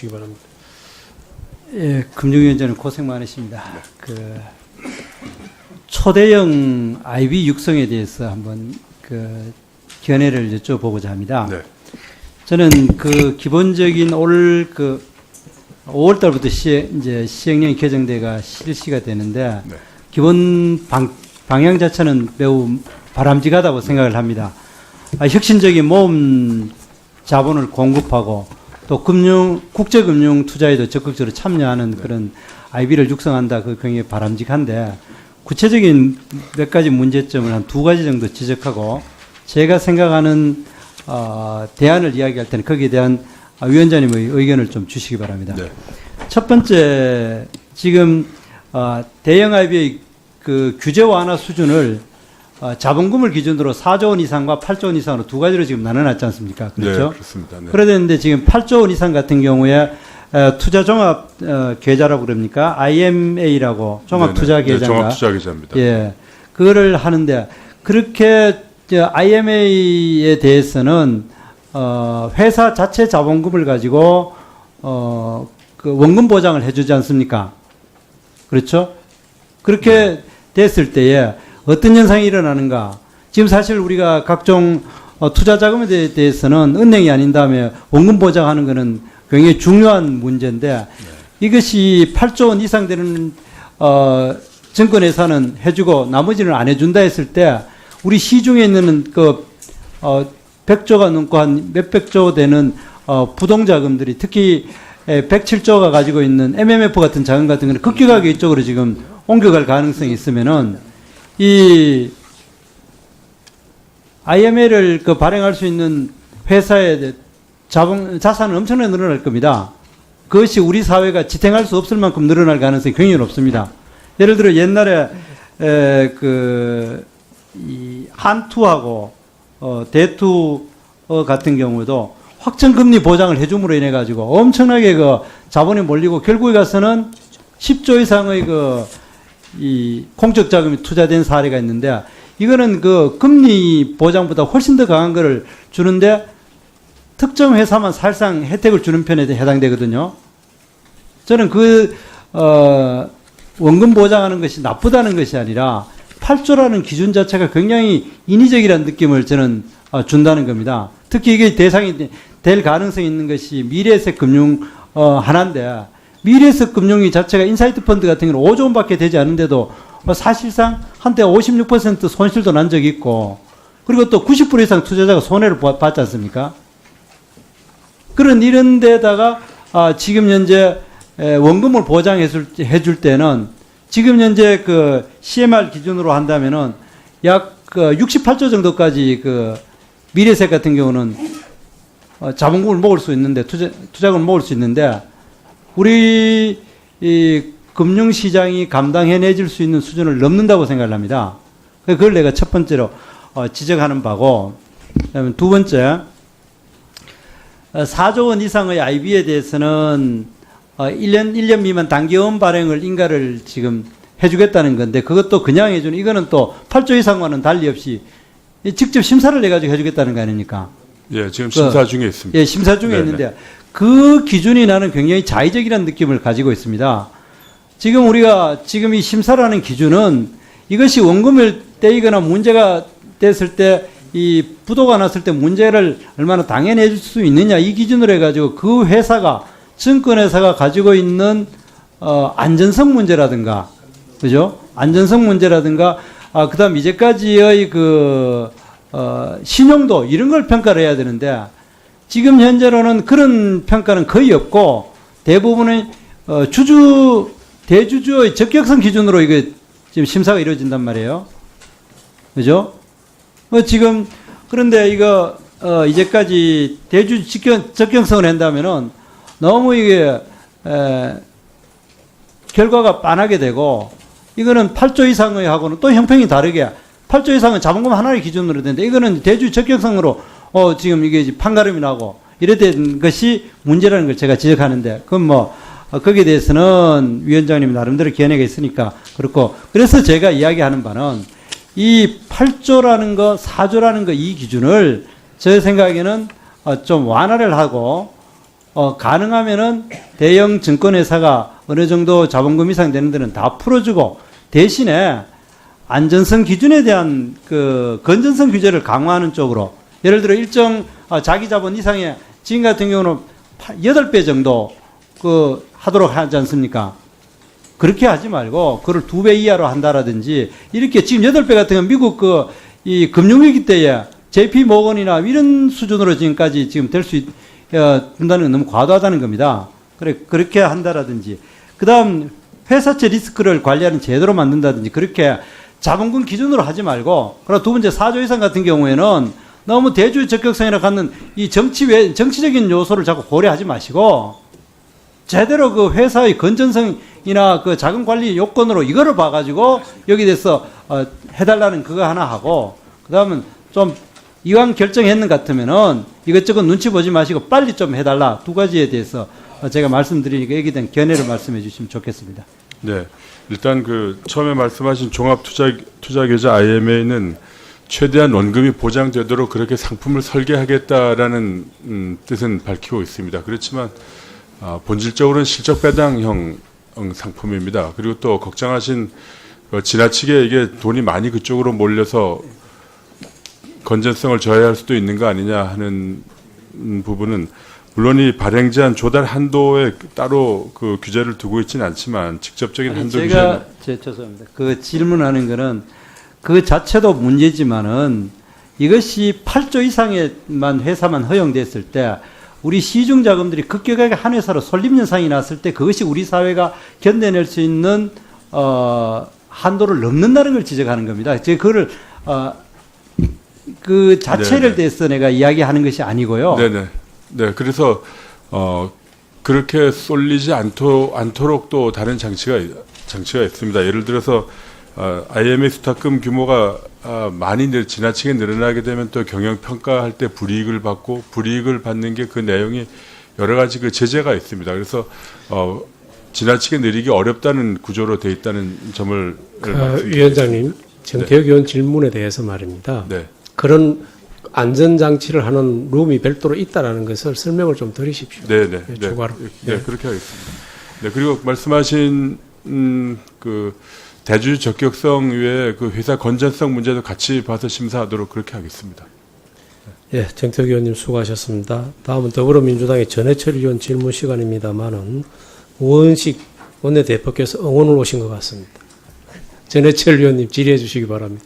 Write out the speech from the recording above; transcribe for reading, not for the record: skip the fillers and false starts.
주시기 바랍니다. 예, 금융위원장님 고생 많으십니다. 초대형 IB 육성에 대해서 한번 견해를 여쭤보고자 합니다. 네. 저는 기본적인 올 5월 달부터 이제 시행령이 개정돼가 실시가 되는데 네. 기본 방향 자체는 매우 바람직하다고 생각을 합니다. 혁신적인 모험 자본을 공급하고 또 국제금융 투자에도 적극적으로 참여하는 그런 IB를 육성한다. 그 굉장히 바람직한데 구체적인 몇 가지 문제점을 한 두 가지 정도 지적하고 제가 생각하는 대안을 이야기할 때는 거기에 대한 위원장님의 의견을 좀 주시기 바랍니다. 네. 첫 번째, 지금 대형 IB의 규제 완화 수준을 자본금을 기준으로 4조 원 이상과 8조 원 이상으로 두 가지로 지금 나눠놨지 않습니까? 그렇죠? 네, 그렇습니다. 네. 그래야 되는데 지금 8조 원 이상 같은 경우에 투자 종합 계좌라고 그럽니까? IMA라고 종합 투자 계좌인가? 네, 종합 투자 계좌입니다. 예, 그거를 하는데 그렇게 IMA에 대해서는 회사 자체 자본금을 가지고 원금 보장을 해주지 않습니까? 그렇죠? 그렇게 됐을 때에 어떤 현상이 일어나는가? 지금 사실 우리가 각종 투자 자금에 대해서는 은행이 아닌 다음에 원금 보장하는 것은 굉장히 중요한 문제인데 이것이 8조 원 이상 되는 증권회사는 해주고 나머지는 안 해준다 했을 때 우리 시중에 있는 100조가 넘고 한 몇백조 되는 부동자금들이 특히 107조가 가지고 있는 MMF 같은 자금 같은 경우는 급격하게 이쪽으로 지금 옮겨갈 가능성이 있으면은 이 IMA를 발행할 수 있는 회사의 자산은 엄청나게 늘어날 겁니다. 그것이 우리 사회가 지탱할 수 없을 만큼 늘어날 가능성이 굉장히 높습니다. 예를 들어 옛날에 이 한투하고 대투 같은 경우도 확정금리 보장을 해줌으로 인해 가지고 엄청나게 자본이 몰리고 결국에 가서는 10조 이상의 이 공적 자금이 투자된 사례가 있는데 이거는 금리 보장보다 훨씬 더 강한 거를 주는데 특정 회사만 사실상 혜택을 주는 편에 해당되거든요. 저는 원금 보장하는 것이 나쁘다는 것이 아니라 8조라는 기준 자체가 굉장히 인위적이라는 느낌을 저는 준다는 겁니다. 특히 이게 대상이 될 가능성이 있는 것이 미래에셋 금융 하나인데 미래에셋 금융이 자체가 인사이트 펀드 같은 경우는 5조 원밖에 되지 않는데도 사실상 한때 56% 손실도 난 적이 있고 그리고 또 90% 이상 투자자가 손해를 봤지 않습니까? 이런 데다가 지금 현재 원금을 보장해 줄 때는 지금 현재 CMR 기준으로 한다면은 약 68조 정도까지 미래에셋 같은 경우는 자본금을 먹을 수 있는데 투자금을 먹을 수 있는데 우리 이 금융시장이 감당해내질 수 있는 수준을 넘는다고 생각을 합니다. 그걸 내가 첫 번째로 지적하는 바고 그다음에 두 번째 4조 원 이상의 IB에 대해서는 1년 미만 단기원 발행을 인가를 지금 해주겠다는 건데 그것도 그냥 해주는 이거는 또 8조 이상과는 달리 없이 직접 심사를 해가지고 해주겠다는 거 아닙니까? 예, 지금 심사 중에 있습니다. 예, 심사 중에 네네. 있는데 그 기준이 나는 굉장히 자의적이라는 느낌을 가지고 있습니다. 지금 우리가 지금 이 심사라는 기준은 이것이 원금을 떼이거나 문제가 됐을 때 이 부도가 났을 때 문제를 얼마나 당연히 해줄 수 있느냐 이 기준으로 해가지고 그 회사가 증권회사가 가지고 있는 안전성 문제라든가 그죠? 안전성 문제라든가 그다음 이제까지의 신용도 이런 걸 평가를 해야 되는데 지금 현재로는 그런 평가는 거의 없고 대부분의 대주주의 적격성 기준으로 이게 지금 심사가 이루어진단 말이에요. 그죠? 지금 그런데 이제까지 대주주 적격성을 한다면은 너무 이게 결과가 빤하게 되고 이거는 8조 이상의 하고는 또 형평이 다르게 8조 이상은 자본금 하나의 기준으로 되는데 이거는 대주 적격성으로 지금 이게 판가름이 나고 이래 된 것이 문제라는 걸 제가 지적하는데 그건 거기에 대해서는 위원장님이 나름대로 견해가 있으니까 그렇고 그래서 제가 이야기하는 바는 이 8조라는 거 4조라는 거 이 기준을 제 생각에는 좀 완화를 하고 가능하면은 대형 증권회사가 어느 정도 자본금 이상 되는 데는 다 풀어주고 대신에 안전성 기준에 대한 그 건전성 규제를 강화하는 쪽으로 예를 들어 일정 자기 자본 이상의 지금 같은 경우는 8배 정도 그 하도록 하지 않습니까? 그렇게 하지 말고 그걸 2배 이하로 한다라든지 이렇게 지금 8배 같은 건 미국 이 금융위기 때에 JP 모건이나 이런 수준으로 지금까지 지금 될 수 있다는 건 너무 과도하다는 겁니다. 그렇게 한다라든지 그다음 회사채 리스크를 관리하는 제도로 만든다든지 그렇게 자본금 기준으로 하지 말고 그리고 두 번째 4조 이상 같은 경우에는 너무 대주의 적격성이라 갖는 이 정치적인 요소를 자꾸 고려하지 마시고 제대로 그 회사의 건전성이나 그 자금 관리 요건으로 이거를 봐가지고 여기 대해서 해달라는 그거 하나 하고 그다음은 좀 이왕 결정했는 것 같으면은 이것저것 눈치 보지 마시고 빨리 좀 해달라 두 가지에 대해서 제가 말씀드리니까 여기에 대한 견해를 말씀해 주시면 좋겠습니다. 네, 일단 그 처음에 말씀하신 종합투자계좌 IMA는 최대한 원금이 보장되도록 그렇게 상품을 설계하겠다라는 뜻은 밝히고 있습니다. 그렇지만 본질적으로는 실적 배당형 상품입니다. 그리고 또 걱정하신 지나치게 이게 돈이 많이 그쪽으로 몰려서 건전성을 저해할 수도 있는 거 아니냐 하는 부분은 물론 이 발행 제한 조달 한도에 따로 그 규제를 두고 있지는 않지만 직접적인 한도 규제는 죄송합니다. 그 질문하는 거는 그 자체도 문제지만은 이것이 8조 이상의만 회사만 허용됐을 때 우리 시중 자금들이 급격하게 한 회사로 설립 현상이 났을 때 그것이 우리 사회가 견뎌낼 수 있는 한도를 넘는다는 걸 지적하는 겁니다. 제가 그거를 그 자체를 네네. 대해서 내가 이야기하는 것이 아니고요. 네네. 네, 그래서 그렇게 쏠리지 않도록 또 다른 장치가 있습니다. 예를 들어서 IMA 수탁금 규모가 많이 지나치게 늘어나게 되면 또 경영 평가할 때 불이익을 받고 불이익을 받는 게 그 내용이 여러 가지 그 제재가 있습니다. 그래서 지나치게 늘리기 어렵다는 구조로 돼 있다는 점을 위원장님, 정태혁 의원 질문에 대해서 말입니다. 네. 그런 안전장치를 하는 룸이 별도로 있다라는 것을 설명을 좀 드리십시오. 네네. 네, 추가로. 네, 그렇게 하겠습니다. 네, 그리고 말씀하신 그 대주주 적격성 외에 그 회사 건전성 문제도 같이 봐서 심사하도록 그렇게 하겠습니다. 예, 정태혁 의원님 수고하셨습니다. 다음은 더불어민주당의 전해철 의원 질문 시간입니다만은 우원식 원내대표께서 응원을 오신 것 같습니다. 전해철 의원님 질의해 주시기 바랍니다.